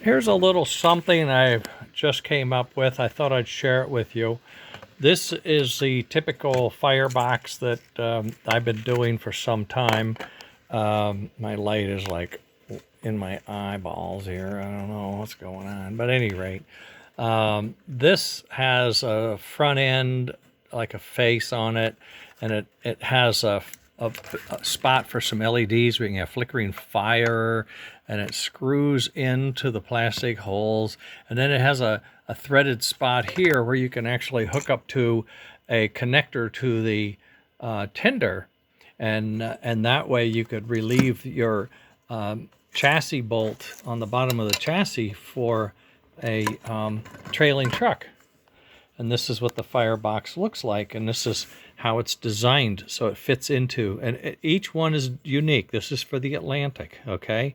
Here's a little something I just came up with. I thought I'd share it with you. This is the typical firebox that I've been doing for some time. My light is like in my eyeballs here. I don't know what's going on. But at any rate, this has a front end, like a face on it, and it has a spot for some LEDs where you can have flickering fire, and it screws into the plastic holes, and then it has a threaded spot here where you can actually hook up to a connector to the tender, and that way you could relieve your chassis bolt on the bottom of the chassis for a trailing truck. And this is what the firebox looks like, and this is how it's designed, so it fits into, and each one is unique. This is for the Atlantic, okay?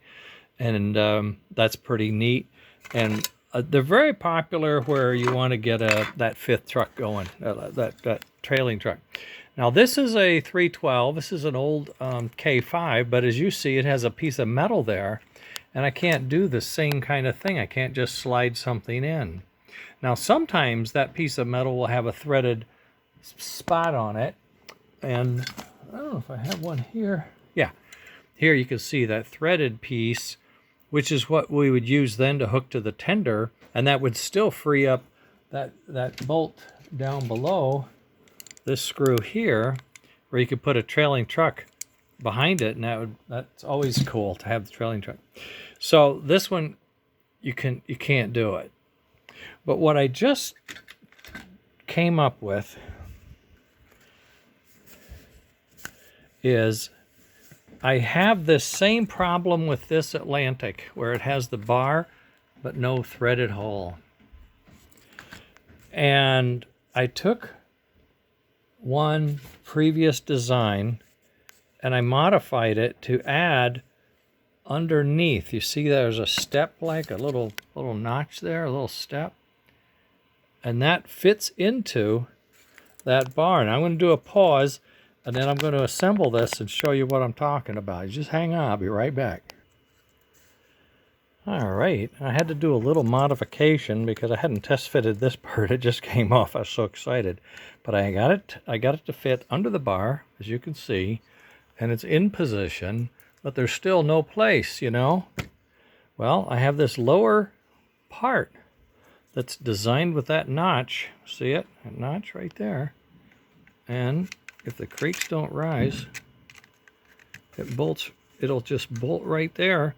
And that's pretty neat. And they're very popular where you want to get that fifth truck going, that trailing truck. Now this is a 312. This is an old K5, but as you see, it has a piece of metal there, and I can't do the same kind of thing. I can't just slide something in. Now sometimes that piece of metal will have a threaded spot on it, and I don't know if I have one here. Yeah, here you can see that threaded piece, which is what we would use then to hook to the tender, and that would still free up that bolt down below this screw here, where you could put a trailing truck behind it, and that's always cool to have the trailing truck. So this one you can't do it. But what I just came up with is I have this same problem with this Atlantic, where it has the bar but no threaded hole. And I took one previous design and I modified it to add underneath. You see there's a step, like a little notch there, a little step. And that fits into that bar. And I'm going to do a pause, and then I'm going to assemble this and show you what I'm talking about. Just hang on, I'll be right back. All right, I had to do a little modification because I hadn't test fitted this part. It just came off. I was so excited. But I got it to fit under the bar, as you can see, and it's in position, but there's still no place, you know? Well, I have this lower part that's designed with that notch. See it? That notch right there. And if the crates don't rise, it'll just bolt right there.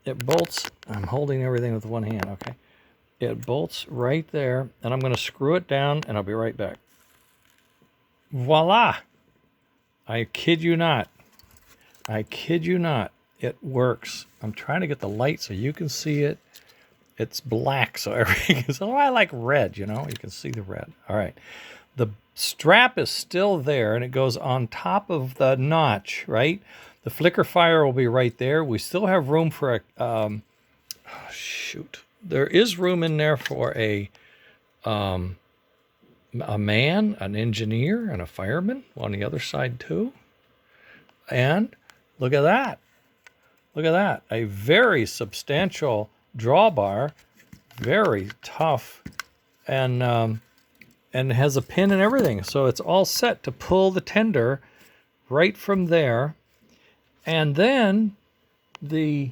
It bolts, I'm holding everything with one hand, okay? It bolts right there, and I'm going to screw it down, and I'll be right back. Voila! I kid you not. I kid you not. It works. I'm trying to get the light so you can see it. It's black, so everything is, oh, I like red, you know? You can see the red. All right. The strap is still there, and it goes on top of the notch, right? The flicker fire will be right there. We still have room for a, there is room in there for a man, an engineer, and a fireman on the other side too. And look at that. Look at that. A very substantial drawbar, very tough, and has a pin and everything. So it's all set to pull the tender right from there. And then this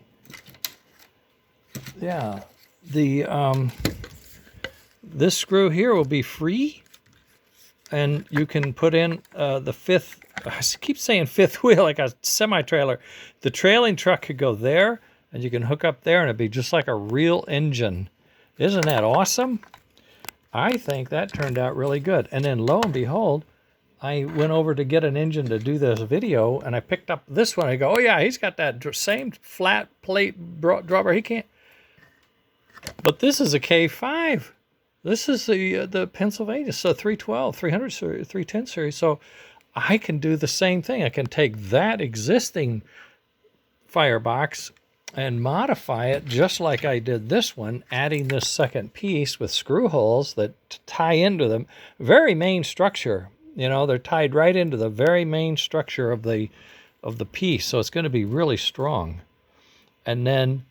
screw here will be free, and you can put in the fifth, I keep saying fifth wheel, like a semi-trailer. The trailing truck could go there, and you can hook up there, and it'd be just like a real engine. Isn't that awesome? I think that turned out really good. And then lo and behold, I went over to get an engine to do this video, and I picked up this one. I go, oh yeah, he's got that same flat plate drawbar. He can't. But this is a K5. This is the Pennsylvania, so 312, 300 series, 310 series. So I can do the same thing. I can take that existing firebox and modify it just like I did this one, adding this second piece with screw holes that tie into them. Very main structure. You know, they're tied right into the very main structure of the piece, so it's going to be really strong. And then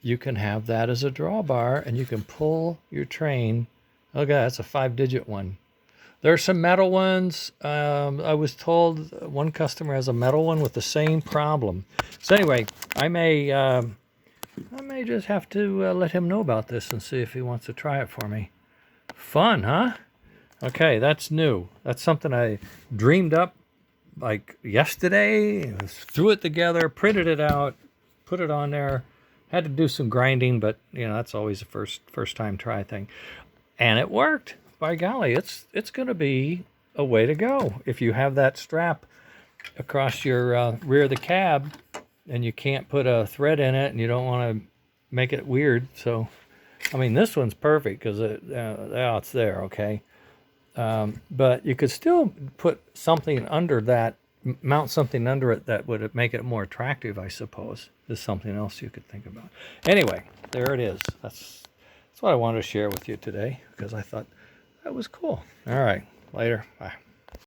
you can have that as a drawbar, and you can pull your train. Okay, that's a 5-digit one. There are some metal ones. I was told one customer has a metal one with the same problem. So anyway, I may just have to let him know about this and see if he wants to try it for me. Fun, huh? Okay, that's new. That's something I dreamed up like yesterday. Threw it together, printed it out, put it on there. Had to do some grinding, but that's always a first time try thing. And it worked. By golly, it's going to be a way to go. If you have that strap across your rear of the cab and you can't put a thread in it and you don't want to make it weird. So, I mean, this one's perfect because it's there, okay? But you could still put something under that, mount something under it that would make it more attractive, I suppose. Is something else you could think about. Anyway, there it is. That's what I wanted to share with you today because I thought that was cool. All right, later. Bye.